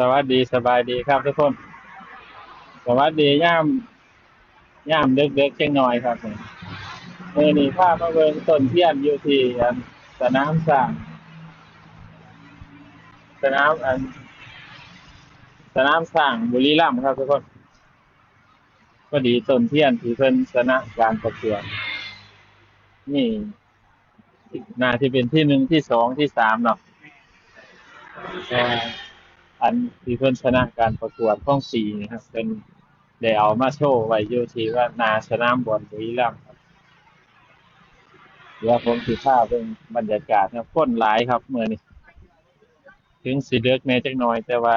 สวัสดีสบายดีครับทุกคนสวัสดีย่ามเด็กๆจังหน่อยครับนี่พามาเบิ่งต้นเทียนอยู่ที่สนามสร้างสนามสนามสร้างบุรีรัมย์ครับทุกคนพอดีต้นเทียนที่เพิ่นชนะการประกวดนี่น่าจะเป็นที่หนึ่งที่สองที่สามเนาะแต่อันที่เพิ่นชนะการประกวดของปีนี้ครับเป็นได้เอามาโชว์ไว้อยู่ที่ว่าหน้าสนามบอลบุรีรัมย์ เดี๋ยวผมสิพาเบิ่งบรรยากาศครับคนหลายครับมื้อนี้ถึงสิดึกแหน่จักหน่อยแต่ว่า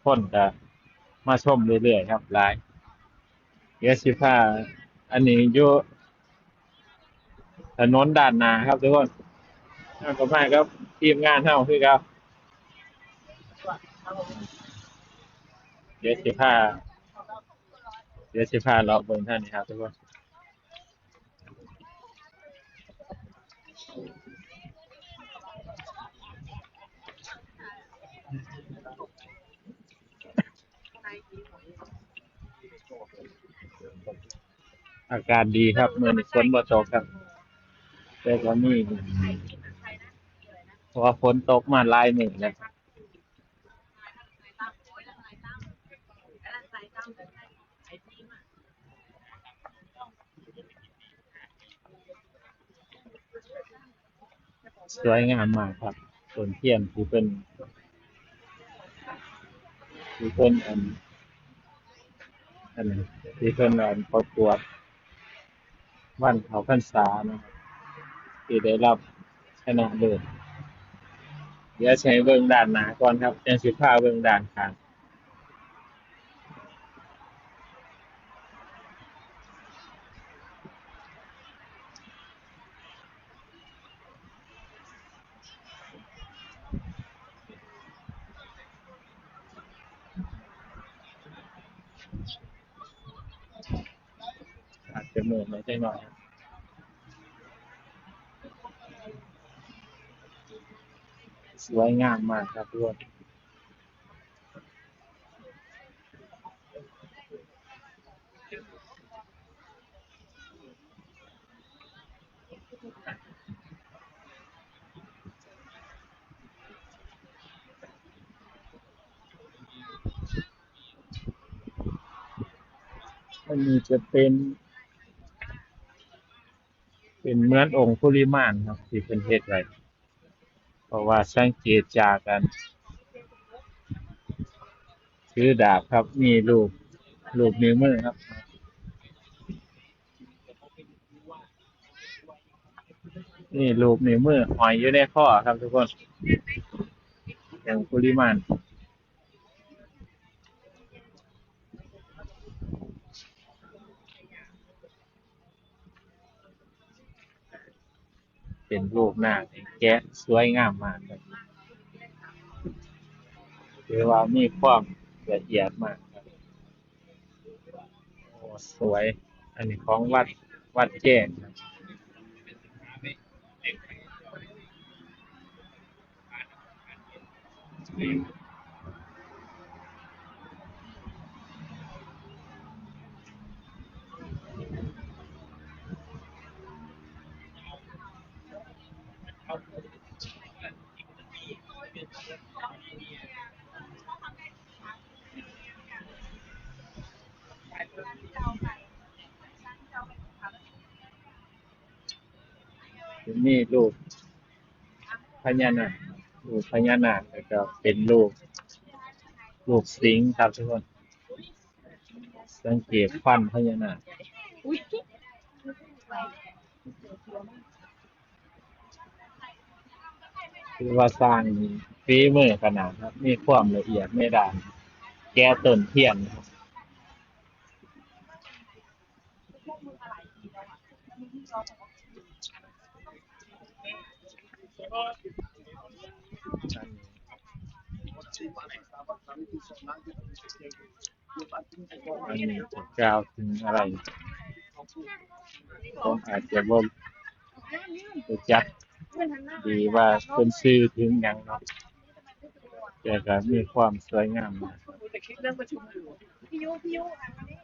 คนก็มาชมเรื่อยๆครับหลายเดี๋ยวสิพาอันนี้อยู่ถนนด้านหน้าครับทุกคนแล้วก็มากับทีมงานเฮาคือเก่าเดี๋ยวสิพาเดี๋ยวสิพาเลาะเบิ่งเท่านี้ครับทุกคนอากาศดีครับมื้อนี้ฝนบ่ตกครับแต่ก็มีเพราะว่าฝนตกมาหลายมื้อแล้วสวยงามมากครับต้นเทียนที่เพิ่นอันนี้ที่เพิ่นประกวดวันเข้าพรรษานะครับที่ได้รับชนะเลิศเดี๋ยวสิให้เบิ่งด้านหน้าก่อนครับจั่งสิพาเบิ่งด้านข้างอาจจะมืดหน่อยจักหน่อยครับสวยงามมากครับทุกคนอันนี้จะเป็นเหมือนองค์คุลิมานครับที่เพิ่นเฮ็ดไว้เพราะว่าสังเกตจากการถือดาบครับมีรูปนิ้วมือครับนี่รูปนิ้วมือห้อยอยู่ในข้อครับทุกคนองค์คุลิมานเป็นรูปนาคที่แกะสวยงามมากครับถือว่ามีความละเอียดมากครับโอ้สวยอันนี้ของวัดแจ้งครับมีพญานาครูปพญานาคแล้วก็เป็นรูปสิงห์ครับทุกคนสังเกตฟันพญานาคคือว่าสร้างนี่ฝีมือขนาดครับมีความละเอียดในด้านแก้ต้นเทียนครับอันนี้จะกล่าวถึงอะไรผมอาจจะบ่รู้จักดีว่าเพิ่นสื่อถึงหยังเนาะ แต่ก็มีความสวยงามมากพี่ยุหันมานี่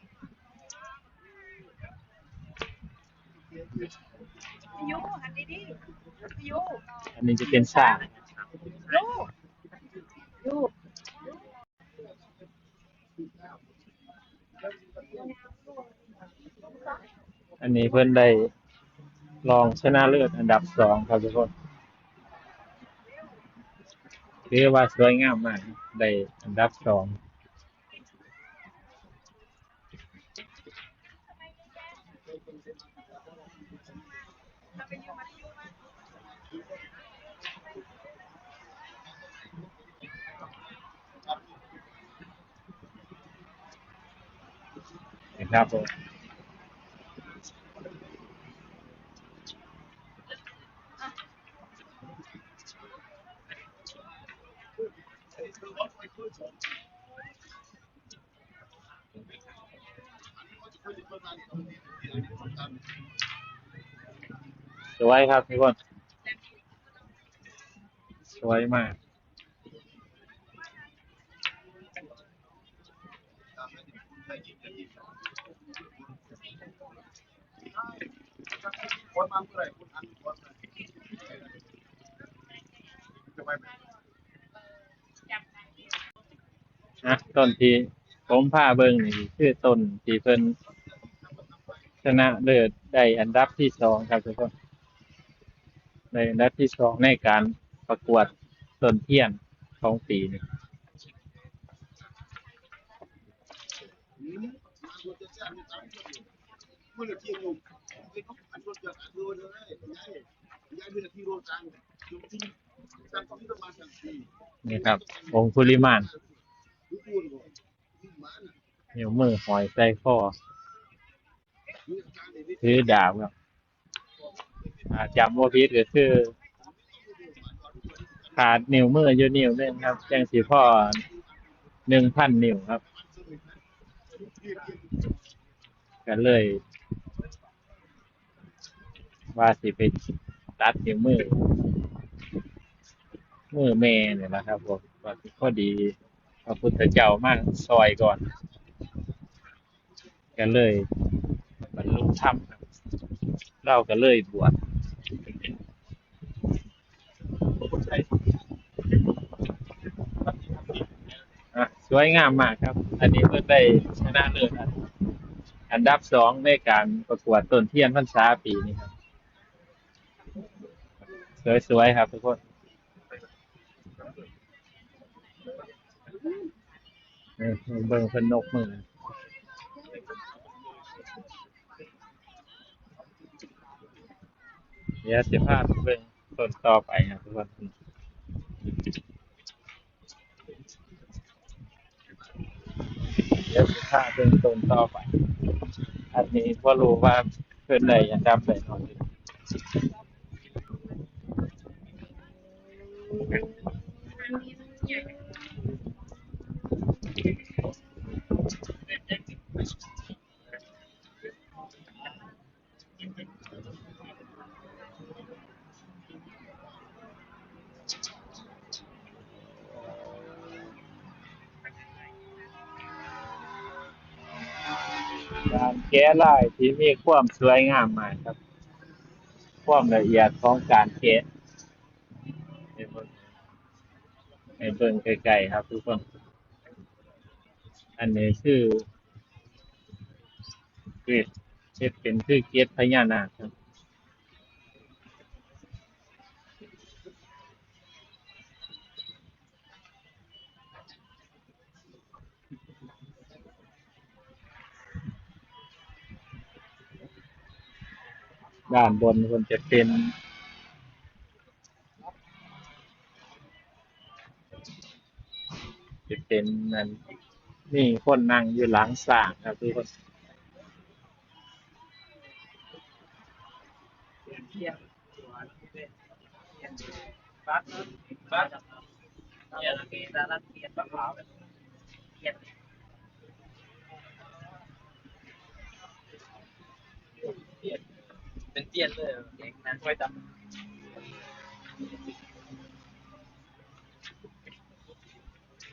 พี่ยุหันดีๆพี่ยุอันนี้จะเป็นสร้างยุยุอันนี้เพิ่นได้รองชนะเลิศอันดับ2ครับทุกคนถือว่าสวยงามมากได้อันดับ2นะครับผมสวยครับทุกคนสวยมากนะต้นที่ผมพาเบิ่งนี่คือต้นที่เพิ่นชนะเลิศได้อันดับที่2ครับทุกคนในอันดับที่2ในการประกวดต้นเทียนของปีนี้นี่ครับองคุลิมานนิ้วมือห้อยใส่คอถือดาบครับจำบ่ผิดก็คือขาดนิ้วมืออยู่นิ้วหนึงครับจังสิพอ 1,000 นิ้วครับก็เลยว่าสิไปตัดนิ้วมือแม่นี่ล่ะครับผมว่าสิพอดีพระพุทธเจ้ามาช่วยก่อนก็เลยบรรลุธรรมครับเราก็เลยบวชสวยงามมากครับ อันนี้เพิ่นได้ชนะเลิศอันดับ2ในการประกวดต้นเทียนพรรษาปีนี้ครับสวยๆครับทุกคนนี่เบิ่งเพิ่นนกมือเดี๋ยวสิพาไปเบิ่งต้นต่อไปครับทุกคนเดี๋ยวสิพาเบิ่งต้นต่อไปอันนี้บ่รู้ว่าเพิ่นได้อันดับใดเนาะการแกะลายที่มีความสวยงามมากครับความละเอียดของการแกะให้เบิ่งให้เบิ่งใกล้ๆครับทุกคนอันนี้คือเกล็ดเฮ็ดเป็นคือเกล็ดพญานาคครับด้านบนเพิ่นจะเป็นนั่นมีคนนั่งอยู่หลังศาลครับทุกคนเป็นเตี้ยนเลยเก่งนะช่วยจ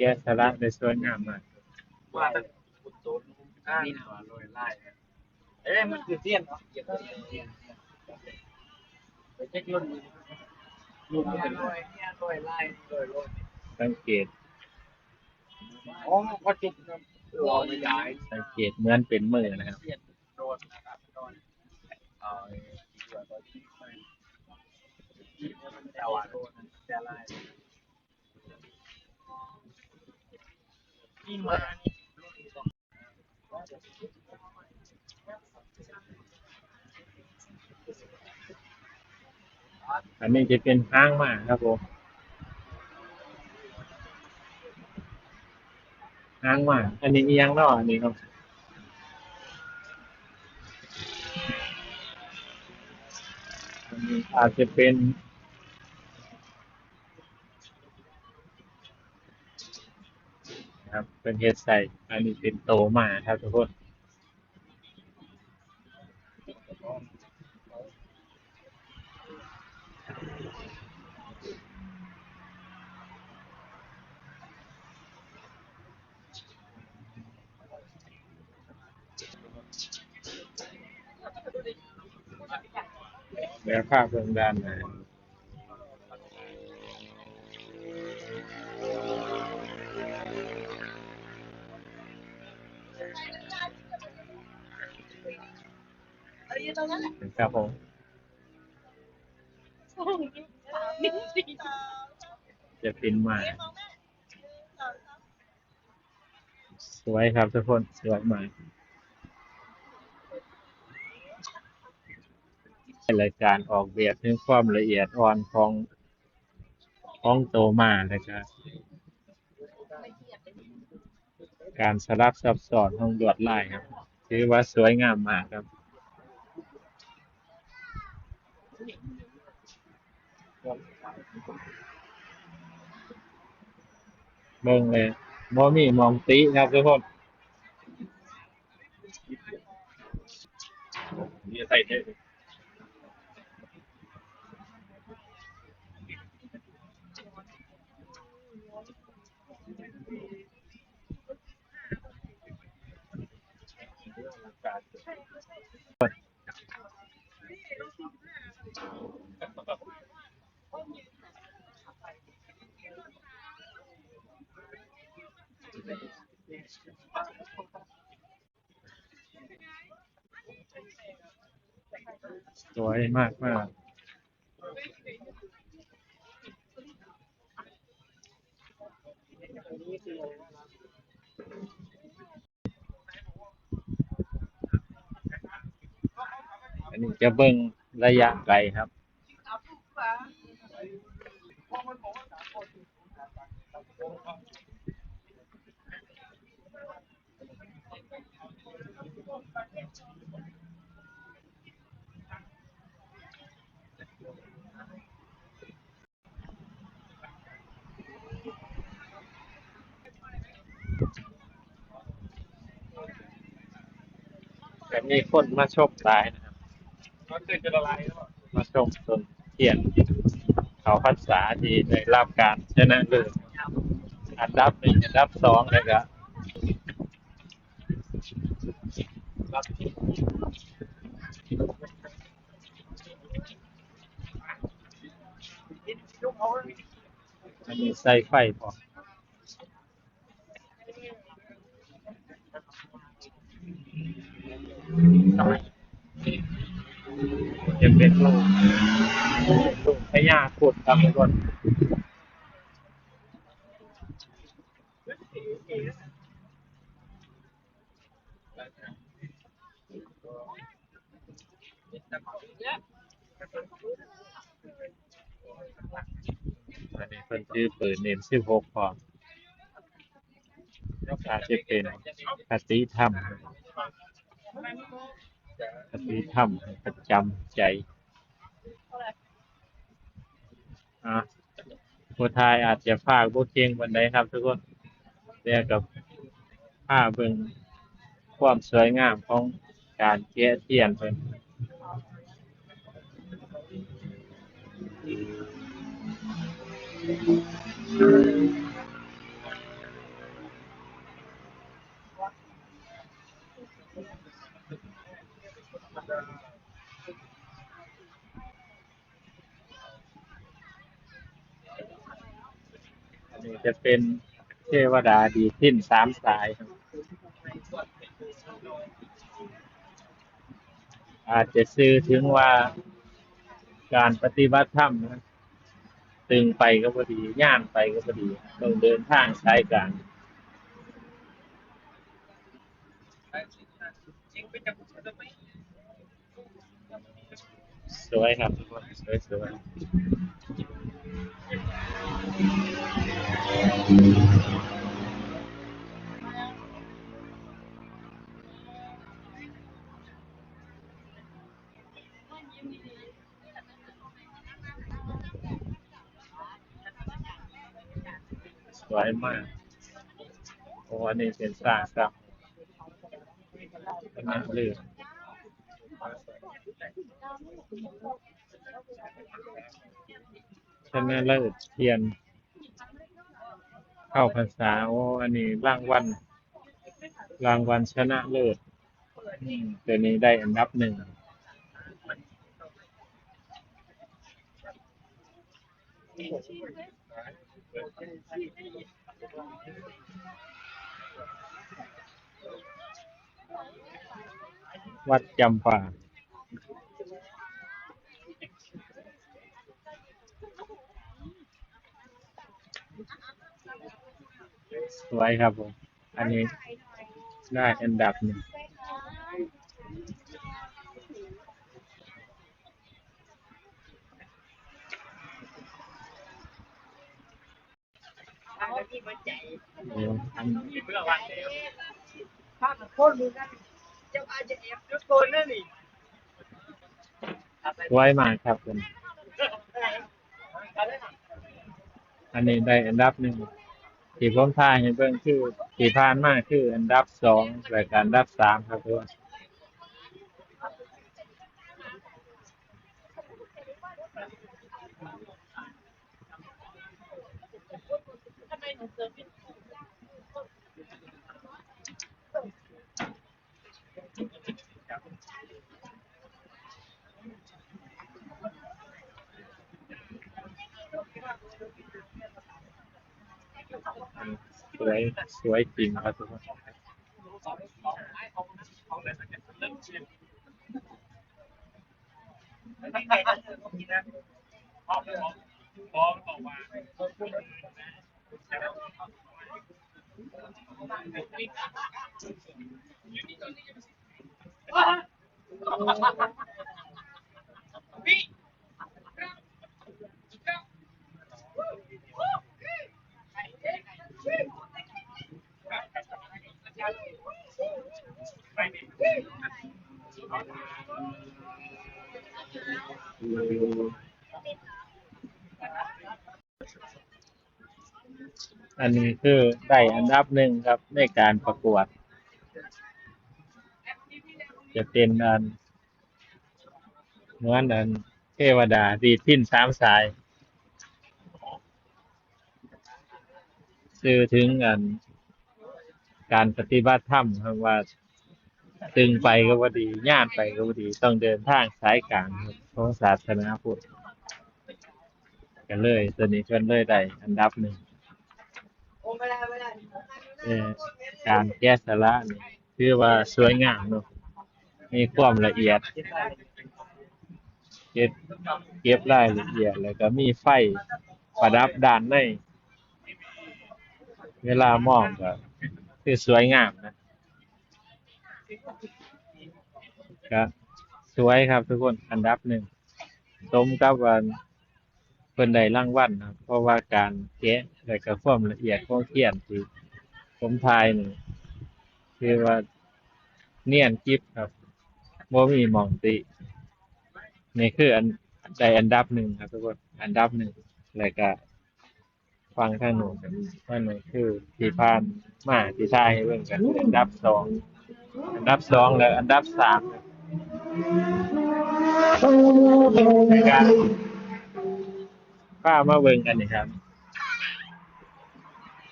แกะสลักได้สวยงามมาก ว่าแต่คุณโซนนี่นะโรยไล่เอ้ยมันคือเสี้ยนเนาะเสี้ยนไปเช็ครุ่นรุ่นเป็นโรยเนี่ยโรยไล่โรย สังเกต อ๋อพอจุกรอไม่ย้าย สังเกตเหมือนเป็นมือนะครับ เสี้ยนโดนนะครับโดนเอาตัวตัวที่แต่ว่าโดนแต่ไล่ที่มา อันนี้จะเป็นห้างหมาครับผมห้างหมาอันนี้อีหยังเนาะอันนี้ครับอันนี้อาจจะเป็นครับเป็นเฮ็ดใส่อันนี้เป็นโตหมาครับทุกคนเดี๋ยวภาพเบื้องด้านหน้าครับผมจะเป็นหมาสวยครับทุกคนสวยมากรายการออกแบบถึงความละเอียดอ่อนของโตหมาเลยครับการสลักซับซ้อนของลวดลายครับถือว่าสวยงามมากครับเบิ่งเลยบ่มีหม้องติครับทุกคนนี่ใส่ได้สวยมากมากอันนี้จะเบิ่งระยะไกลครับแต่มีคนมาชมหลายนะครับ มันคือจะละลายแล้ว มาชมต้นเทียนเขาพรรษาที่ได้รับการชนะเลิศอันดับ1อันดับ2แล้วก็ รับลูกเขา อันนี้ใส่ไฟพอจะเป็นลูกพญาครุฑครับทุกคนอันนี้เพิ่นชื่อปืนM16พร้อมอาจจะเป็นคติธรรมคติธรรมประจำใจอ่ะผู้ทายอาจจะพากย์บ่เก่งปานใดครับทุกคนแต่ก็พาเบิ่งความสวยงามของการแกะเทียนเพิ่น อันนี้จะเป็นเทวดาดีดดิ้นสามสายครับอาจจะสื่อถึงว่าการปฏิบัติธรรมนะตึงไปก็พอดีย่านไปก็พอดีต้องเดินทางสายกลางสวยครับทุกคนสวยสวยมากโอ้อันนี้เป็นสร้างครับเป็นเรื่องชนะเลิศเทียนเข้าพรรษาโอ้อันนี้รางวัลชนะเลิศตัวนี้ได้อันดับหนึ่งวัดจำปาสวยครับผมอันนี้ได้อันดับหนึ่งโอ้อัน ภาพโคตรดูกันเจ้าอาจจะแอบทุกคนนั่นนี่ สวยมากครับผมอันนี้ได้อันดับหนึ่งที่ผมทายให้เบิ่งคือที่ผ่านมาคืออันดับสองและก็อันดับสามครับทุกคนสวยสวยจริงครับทุกคนอันนี้คือได้อันดับหนึ่งครับในการประกวดจะเป็นเหมือนเทวดาดีดพิณสามสายสื่อถึงการปฏิบัติธรรมครับว่าตึงไปก็บ่ดีย่านไปก็บ่ดีต้องเดินทางสายกลางครับของศาสนาพุทธก็เลยตัวนี้เพิ่นเลยได้อันดับหนึ่งเอ่อการแกะสลักนี่ถือว่าสวยงามเนาะมีความละเอียดเก็บเก็บรายละเอียดแล้วก็มีไฟประดับด้านในเวลามองก็คือสวยงามนะก็สวยครับทุกคนอันดับหนึ่งสมกับว่าเพิ่นได้รางวัลครับเพราะว่าการแกะแล้วก็ความละเอียดของเขียนที่ผมทายนี่คือว่าเนียนกริบครับบ่มีหม้องตินี่คือได้อันดับหนึ่งครับทุกคนอันดับหนึ่งแล้วก็ฟังทางโน้นว่านั่นคือที่ผ่านมาที่ทายให้เบิ่งกันอันดับสองและอันดับสามในการพามาเบิ่งกันนี่ครับ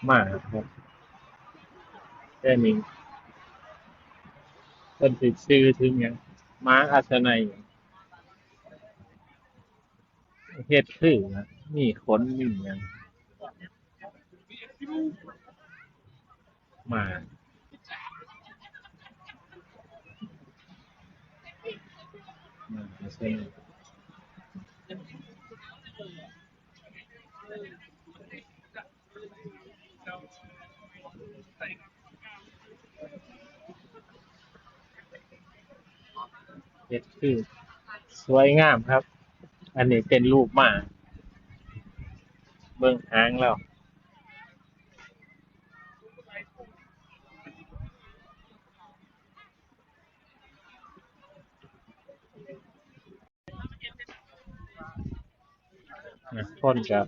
มาครับแต่นี่เพิ่นสิชื่อถึงหยัง ม้าอัศนัยเฮ็ดคือนะมีขนมีหยังมาม้าอัศนัยเฮ็ดคือสวยงามครับ อันนี้เป็นรูปม้าเบิ่งหางแล้วคนก็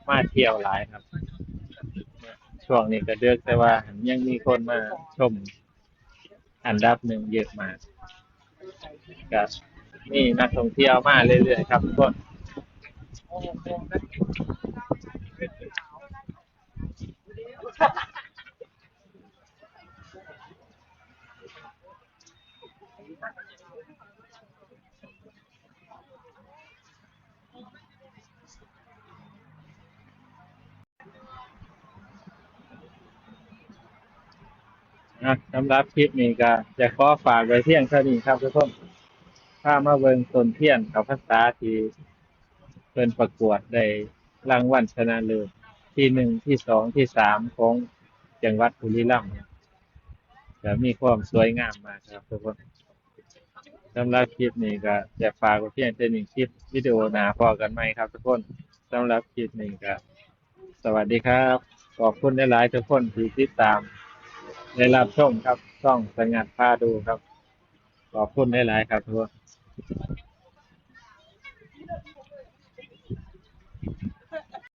มาเที่ยวหลายครับ ช่วงนี้ก็เดือกแต่ว่ายังมีคนมาชมอันดับหนึ่งเยอะมากก็มีนักท่องเที่ยวมาเรื่อยๆครับทุกคนสำหรับคลิปนี้ก็จะขอฝากไว้เพียงเท่านี้ครับทุกคนถ้ามาเบิ่งต้นเทียนกับภาษาที่เพิ่นประกวดได้รางวัลชนะเลิศที่หนึ่งที่สองที่สามของจังหวัดบุรีรัมย์จะมีความสวยงามมากครับทุกคนสำหรับคลิปนี้ก็จะฝากไว้เพียงเท่านี้คลิปวิดีโอหน้าพอกันไหมครับทุกคนสำหรับคลิปนี้ก็สวัสดีครับขอบคุณหลายๆทุกคนที่ติดตามได้รับชมครับช่องสงัดพาดูครับขอบคุณหลายๆครับทุกคน